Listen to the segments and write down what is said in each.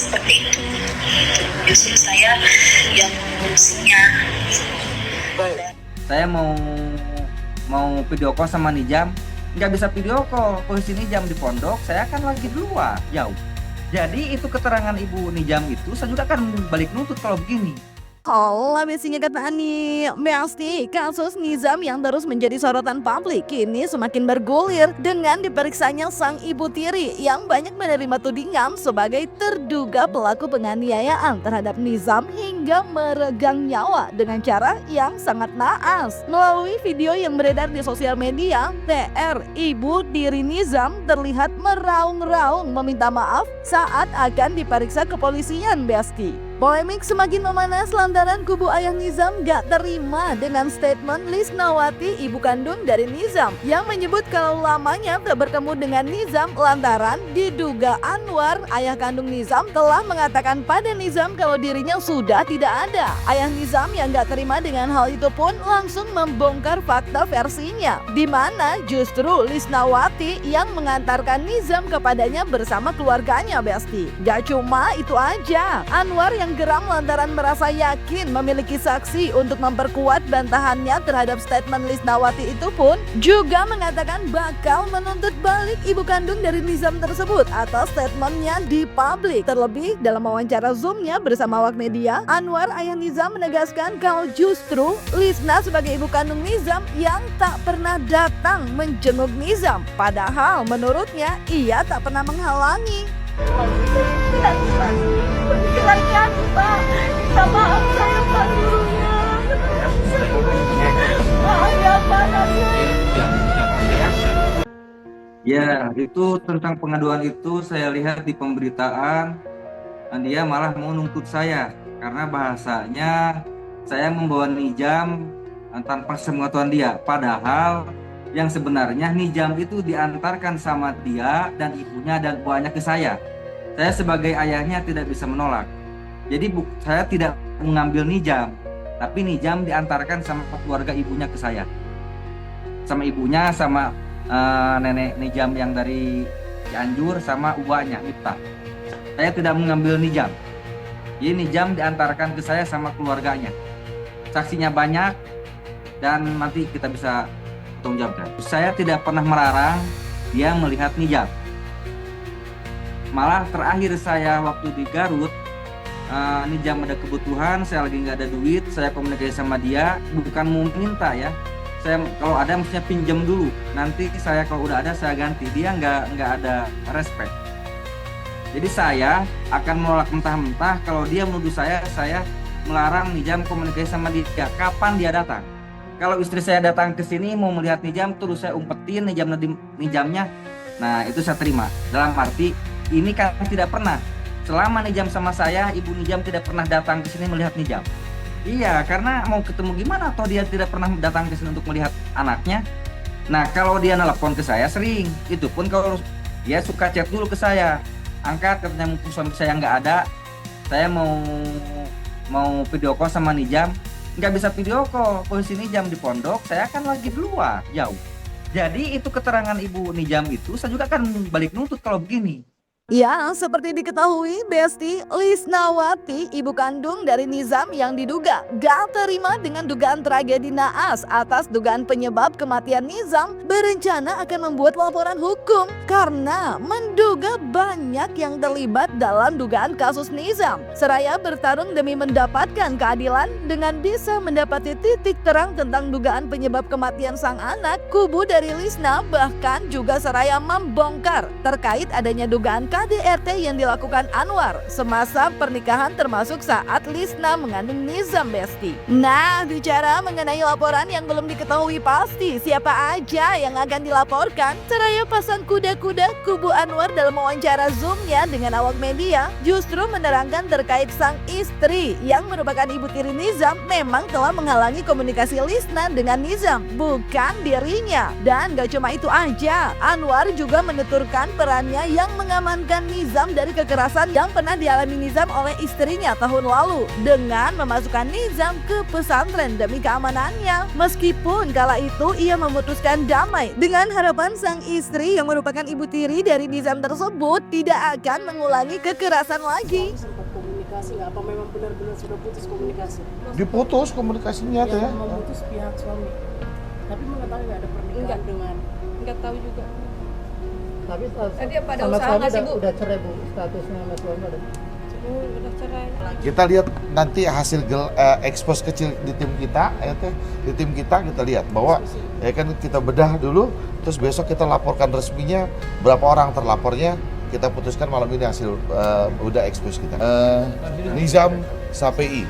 seperti itu. Justru saya yang mengurusnya. Baik. Saya mau video call sama Nijam, nggak bisa video call. Posisi Nijam di pondok, saya kan lagi di luar, jauh. Jadi itu keterangan Ibu Nijam itu, saya juga akan balik nuntut kalau begini. Hola besinya kata Ani, Besti, kasus Nizam yang terus menjadi sorotan publik kini semakin bergulir dengan diperiksanya sang ibu tiri yang banyak menerima tudingan sebagai terduga pelaku penganiayaan terhadap Nizam hingga meregang nyawa dengan cara yang sangat naas. Melalui video yang beredar di sosial media, TR, ibu tiri Nizam terlihat meraung-raung meminta maaf saat akan diperiksa kepolisian, Besti. Polemik semakin memanas lantaran kubu ayah Nizam gak terima dengan statement Lisnawati, ibu kandung dari Nizam, yang menyebut kalau lamanya tak bertemu dengan Nizam lantaran diduga Anwar, ayah kandung Nizam, telah mengatakan pada Nizam kalau dirinya sudah tidak ada. Ayah Nizam yang gak terima dengan hal itu pun langsung membongkar fakta versinya, di mana justru Lisnawati yang mengantarkan Nizam kepadanya bersama keluarganya, Besti. Gak cuma itu aja, Anwar yang geram lantaran merasa yakin memiliki saksi untuk memperkuat bantahannya terhadap statement Lisnawati itu pun juga mengatakan bakal menuntut balik ibu kandung dari Nizam tersebut atas statementnya di publik. Terlebih dalam wawancara Zoom-nya bersama awak media, Anwar ayah Nizam menegaskan kalau justru Lisna sebagai ibu kandung Nizam yang tak pernah datang menjenguk Nizam, padahal menurutnya ia tak pernah menghalangi. Silakan Pak, minta maaf saya Pak dulunya. Maaf ya Pak. Ya, itu tentang pengaduan itu saya lihat di pemberitaan, dan dia malah mau nuntut saya karena bahasanya saya membawa Nijam tanpa sepengetahuan dia. Padahal yang sebenarnya Nijam itu diantarkan sama dia dan ibunya dan buahnya ke saya. Saya sebagai ayahnya tidak bisa menolak. Jadi saya tidak mengambil Nijam, tapi Nijam diantarkan sama keluarga ibunya ke saya. Sama ibunya, sama nenek Nijam yang dari Cianjur, sama uaknya Miftah. Saya tidak mengambil Nijam. Jadi Nijam diantarkan ke saya sama keluarganya. Saksinya banyak dan nanti kita bisa tanggung jawabkan. Saya tidak pernah melarang dia melihat Nijam. Malah terakhir saya waktu di Garut, Nijam ada kebutuhan, saya lagi nggak ada duit, saya komunikasi sama dia, bukan mau minta ya. Saya kalau ada mestinya pinjam dulu. Nanti saya kalau udah ada saya ganti. Dia nggak ada respect. Jadi saya akan menolak mentah-mentah kalau dia menuduh saya melarang Nijam komunikasi sama dia. Kapan dia datang? Kalau istri saya datang ke sini mau melihat Nijam, terus saya umpetin Nijamnya, nah itu saya terima. Dalam arti ini kan tidak pernah. Selama Nijam sama saya, ibu Nijam tidak pernah datang ke sini melihat Nijam. Iya, karena mau ketemu gimana atau dia tidak pernah datang ke sini untuk melihat anaknya. Nah, kalau dia nelpon ke saya sering, itu pun kalau dia suka chat dulu ke saya. Angkat, katanya mumpung suami saya nggak ada, saya mau video call sama Nijam. Nggak bisa video call, posisi Nijam di pondok, saya kan lagi di luar, jauh. Jadi itu keterangan ibu Nijam itu, saya juga akan balik nuntut kalau begini. Ya, seperti diketahui, Besti, Lisnawati, ibu kandung dari Nizam yang diduga gak terima dengan dugaan tragedi naas atas dugaan penyebab kematian Nizam, berencana akan membuat laporan hukum karena menduga banyak yang terlibat dalam dugaan kasus Nizam. Seraya bertarung demi mendapatkan keadilan dengan bisa mendapati titik terang tentang dugaan penyebab kematian sang anak, kubu dari Lisna bahkan juga seraya membongkar terkait adanya dugaan KDRT yang dilakukan Anwar semasa pernikahan termasuk saat Lisna mengandung Nizam, Besti. Nah, bicara mengenai laporan yang belum diketahui pasti siapa aja yang akan dilaporkan, seraya pasang kuda-kuda kubu Anwar dalam wawancara Zoom-nya dengan awak media justru menerangkan terkait sang istri yang merupakan ibu tiri Nizam memang telah menghalangi komunikasi Lisna dengan Nizam, bukan dirinya. Dan gak cuma itu aja, Anwar juga menuturkan perannya yang mengamankan mengamankan Nizam dari kekerasan yang pernah dialami Nizam oleh istrinya tahun lalu dengan memasukkan Nizam ke pesantren demi keamanannya. Meskipun kala itu ia memutuskan damai dengan harapan sang istri yang merupakan ibu tiri dari Nizam tersebut tidak akan mengulangi kekerasan lagi. Sempat komunikasi nggak? Apa memang benar-benar sudah putus komunikasi? Diputus komunikasinya teh. Yang memutus pihak suami. Tapi mengetahui nggak ada pernikahan dengan? Nggak tahu juga. Tapi Dia pada sama usaha suami nggak sih, Bu? udah cerai Bu, statusnya sama suami udah. Udah cerai. Kita lihat nanti hasil expose kecil di tim kita, ya teh, di tim kita lihat bahwa ya kan kita bedah dulu, terus besok kita laporkan resminya berapa orang terlapornya, kita putuskan malam ini hasil udah expose kita. Nizam Sapei,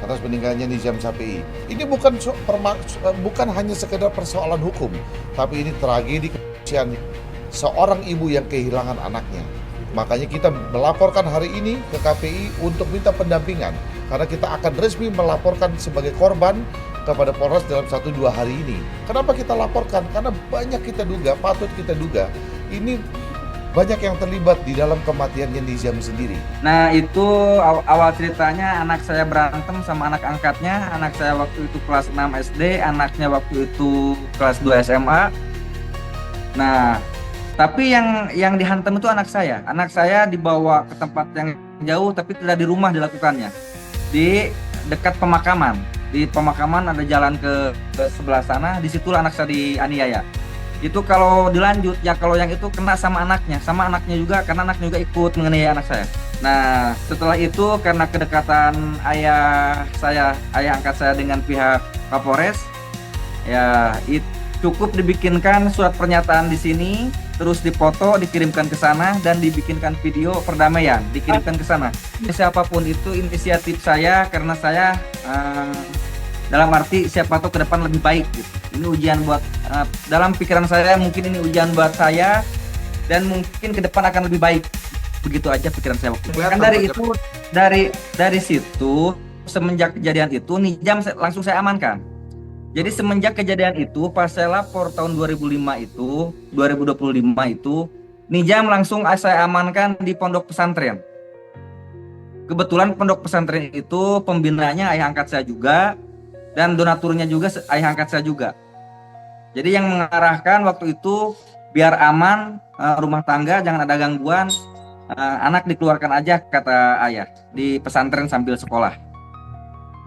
atas meninggalnya Nizam Sapei. Ini bukan hanya sekedar persoalan hukum, tapi ini tragedi kemanusiaan seorang ibu yang kehilangan anaknya. Makanya kita melaporkan hari ini ke KPI untuk minta pendampingan. Karena kita akan resmi melaporkan sebagai korban kepada Polres dalam 1-2 hari ini. Kenapa kita laporkan? Karena banyak kita duga, patut kita duga, ini banyak yang terlibat di dalam kematiannya Nizam sendiri. Nah itu awal ceritanya anak saya berantem sama anak angkatnya. Anak saya waktu itu kelas 6 SD, anaknya waktu itu kelas 2 SMA. Nah tapi yang dihantam itu anak saya. Anak saya dibawa ke tempat yang jauh tapi tidak di rumah dilakukannya. Di dekat pemakaman. Di pemakaman ada jalan ke sebelah sana, disitulah anak saya dianiaya. Itu kalau dilanjut ya, kalau yang itu kena sama anaknya juga, karena anaknya juga ikut menganiaya anak saya. Nah setelah itu karena kedekatan ayah angkat saya dengan pihak Kapolres, ya itu cukup dibikinkan surat pernyataan di sini, terus dipoto, dikirimkan ke sana, dan dibikinkan video perdamaian, dikirimkan ke sana. Siapapun itu inisiatif saya, karena saya dalam arti siapa tahu ke depan lebih baik gitu. Ini ujian buat dalam pikiran saya, mungkin ini ujian buat saya, dan mungkin ke depan akan lebih baik. Begitu aja pikiran saya waktu itu. Kan dari situ, semenjak kejadian itu Nizam langsung saya amankan. Jadi semenjak kejadian itu, pas saya lapor tahun 2025 itu, Nizam langsung saya amankan di pondok pesantren. Kebetulan pondok pesantren itu pembinaannya ayah angkat saya juga, dan donaturnya juga ayah angkat saya juga. Jadi yang mengarahkan waktu itu, biar aman, rumah tangga, jangan ada gangguan, anak dikeluarkan aja kata ayah, di pesantren sambil sekolah.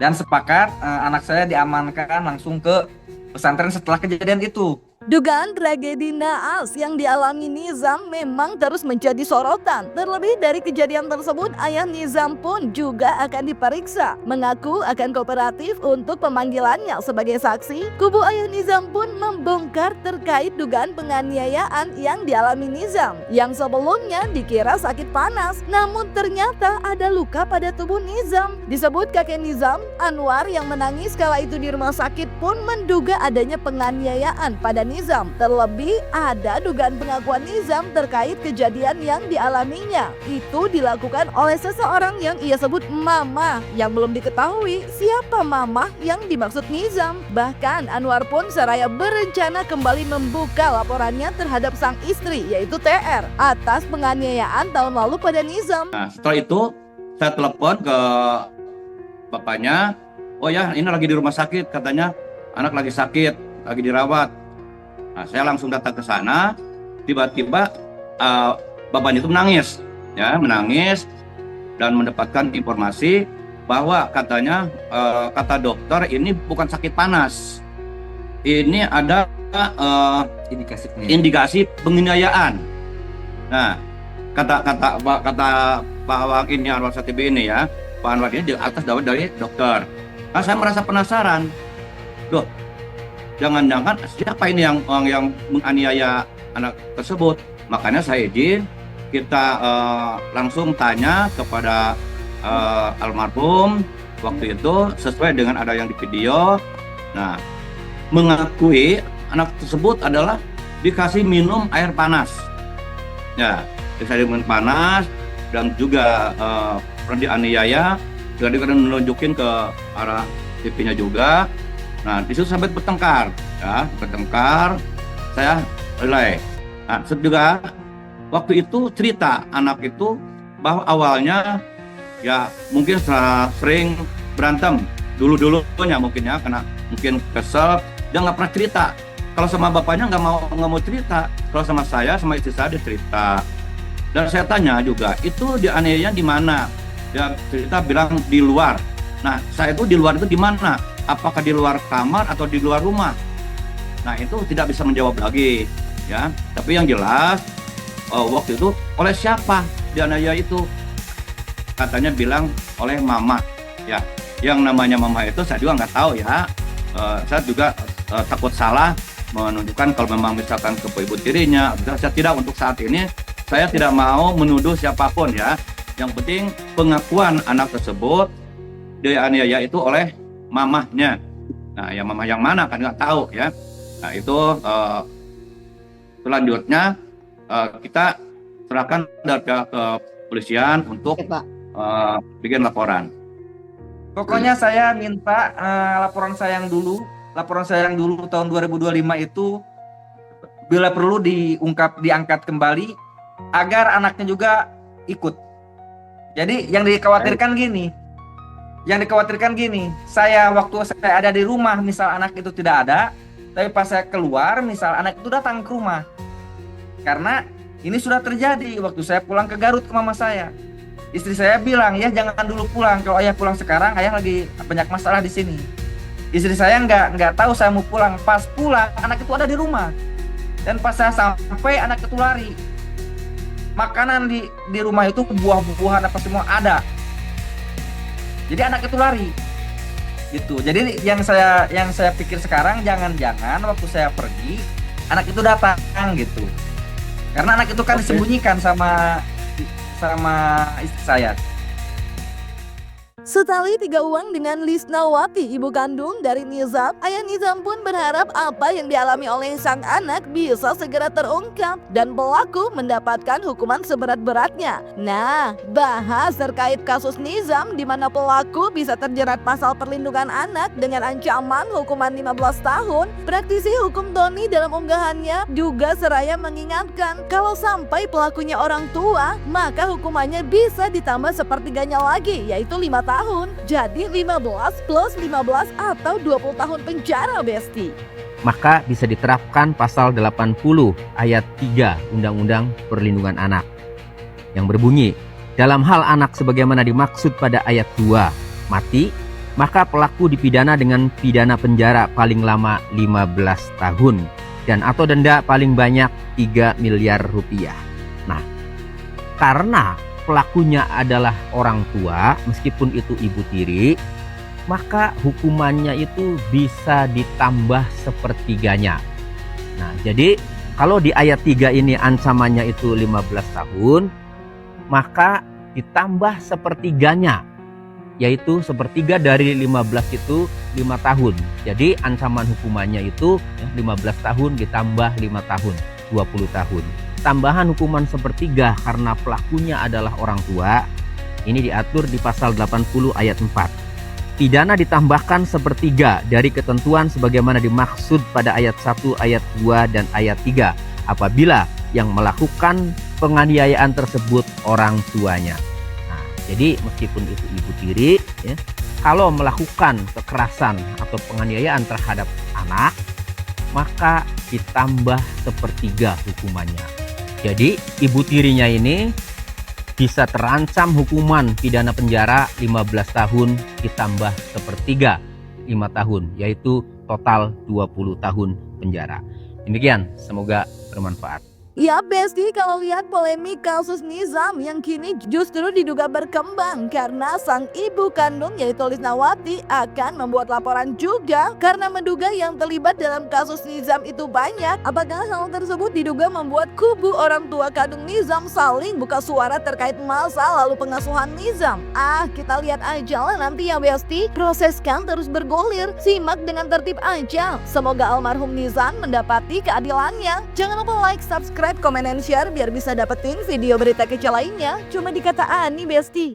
Dan sepakat anak saya diamankan langsung ke pesantren setelah kejadian itu. Dugaan tragedi naas yang dialami Nizam memang terus menjadi sorotan. Terlebih dari kejadian tersebut, ayah Nizam pun juga akan diperiksa. Mengaku akan kooperatif untuk pemanggilannya sebagai saksi. Kubu ayah Nizam pun membongkar terkait dugaan penganiayaan yang dialami Nizam, yang sebelumnya dikira sakit panas, namun ternyata ada luka pada tubuh Nizam. Disebut kakek Nizam, Anwar, yang menangis kala itu di rumah sakit, pun menduga adanya penganiayaan pada Nizam. Terlebih ada dugaan pengakuan Nizam terkait kejadian yang dialaminya. Itu dilakukan oleh seseorang yang ia sebut Mama, yang belum diketahui siapa Mama yang dimaksud Nizam. Bahkan Anwar pun seraya berencana kembali membuka laporannya terhadap sang istri, yaitu TR, atas penganiayaan tahun lalu pada Nizam. Nah, setelah itu saya telepon ke bapaknya, oh ya ini lagi di rumah sakit, katanya anak lagi sakit, lagi dirawat. Nah, saya langsung datang ke sana, tiba-tiba bapaknya itu menangis dan mendapatkan informasi bahwa katanya kata dokter ini bukan sakit panas, ini ada indikasi penganiayaan. Nah, kata Pak Wang ini Anwar Satibi ini ya, Pak Anwar ini di atas dari dokter. Nah, saya merasa penasaran, loh, jangan-jangan siapa ini yang menganiaya anak tersebut. Makanya saya izin, kita langsung tanya kepada almarhum waktu itu sesuai dengan ada yang di video. Nah, mengakui anak tersebut adalah dikasih minum air panas. Ya, dikasih minum panas dan juga pernah dianiaya. Jadi kadang menunjukin ke arah pipinya juga. Nah, di situ sampai bertengkar, saya relay. Nah, juga waktu itu cerita anak itu bahwa awalnya ya mungkin sering berantem dulunya mungkin ya, karena mungkin kesel, dia nggak pernah cerita. Kalau sama bapaknya nggak mau cerita, kalau sama saya sama istri saya dia cerita. Dan saya tanya juga, itu dianiayanya di mana? Dia cerita bilang di luar. Nah, saya itu di luar itu di mana? Apakah di luar kamar atau di luar rumah? Nah, itu tidak bisa menjawab lagi, ya. Tapi yang jelas, waktu itu oleh siapa dianiaya itu? Katanya bilang oleh mama, ya. Yang namanya mama itu saya juga nggak tahu ya. Saya juga takut salah menunjukkan kalau memang misalkan ke ibu tirinya. Saya tidak, untuk saat ini saya tidak mau menuduh siapapun ya. Yang penting pengakuan anak tersebut dianiaya itu oleh mamahnya. Nah, yang mamah yang mana kan nggak tahu ya. Nah, itu selanjutnya kita serahkan ke kepolisian untuk bikin laporan. Pokoknya saya minta laporan saya yang dulu tahun 2025 itu bila perlu diangkat kembali agar anaknya juga ikut. Jadi yang dikhawatirkan gini, saya waktu saya ada di rumah, misal anak itu tidak ada, tapi pas saya keluar, misal anak itu datang ke rumah. Karena ini sudah terjadi waktu saya pulang ke Garut ke mama saya. Istri saya bilang, ya jangan dulu pulang, kalau ayah pulang sekarang, ayah lagi banyak masalah di sini. Istri saya nggak tahu saya mau pulang. Pas pulang, anak itu ada di rumah. Dan pas saya sampai, anak itu lari. Makanan di rumah itu, buah-buahan apa semua ada. Jadi anak itu lari. Gitu. Jadi yang saya pikir sekarang, jangan-jangan waktu saya pergi, anak itu datang gitu. Karena anak itu kan disembunyikan sama istri saya. Setali 3 uang dengan Lisnawati, ibu kandung dari Nizam, ayah Nizam pun berharap apa yang dialami oleh sang anak bisa segera terungkap dan pelaku mendapatkan hukuman seberat-beratnya. Nah, bahas terkait kasus Nizam di mana pelaku bisa terjerat pasal perlindungan anak dengan ancaman hukuman 15 tahun, praktisi hukum Tony dalam unggahannya juga seraya mengingatkan kalau sampai pelakunya orang tua, maka hukumannya bisa ditambah sepertiganya lagi, yaitu 5 tahun. Jadi 15 plus 15 atau 20 tahun penjara, Besti. Maka bisa diterapkan pasal 80 ayat 3 Undang-Undang Perlindungan Anak yang berbunyi, dalam hal anak sebagaimana dimaksud pada ayat 2 mati, maka pelaku dipidana dengan pidana penjara paling lama 15 tahun dan atau denda paling banyak 3 miliar rupiah. Nah, karena pelakunya adalah orang tua, meskipun itu ibu tiri, maka hukumannya itu bisa ditambah sepertiganya. Nah, jadi kalau di ayat 3 ini ancamannya itu 15 tahun, maka ditambah sepertiganya, yaitu sepertiga dari 15 itu 5 tahun. Jadi ancaman hukumannya itu 15 tahun ditambah 5 tahun, 20 tahun. Tambahan hukuman sepertiga karena pelakunya adalah orang tua, ini diatur di pasal 80 ayat 4. Pidana ditambahkan sepertiga dari ketentuan sebagaimana dimaksud pada ayat 1, ayat 2, dan ayat 3 apabila yang melakukan penganiayaan tersebut orang tuanya. Nah, jadi meskipun itu ibu tiri, ya, kalau melakukan kekerasan atau penganiayaan terhadap anak, maka ditambah sepertiga hukumannya. Jadi ibu tirinya ini bisa terancam hukuman pidana penjara 15 tahun ditambah sepertiga 5 tahun, yaitu total 20 tahun penjara. Demikian, semoga bermanfaat. Ya Besti, kalau lihat polemik kasus Nizam yang kini justru diduga berkembang karena sang ibu kandung yaitu Lisnawati akan membuat laporan juga karena menduga yang terlibat dalam kasus Nizam itu banyak. Apakah hal tersebut diduga membuat kubu orang tua kandung Nizam saling buka suara terkait masa lalu pengasuhan Nizam? Kita lihat aja lah nanti ya Besti, proses kan terus bergulir, simak dengan tertib aja. Semoga almarhum Nizam mendapati keadilannya. Jangan lupa like, subscribe, komen, dan share biar bisa dapetin video berita kece lainnya cuma di Kata Ani, Besti.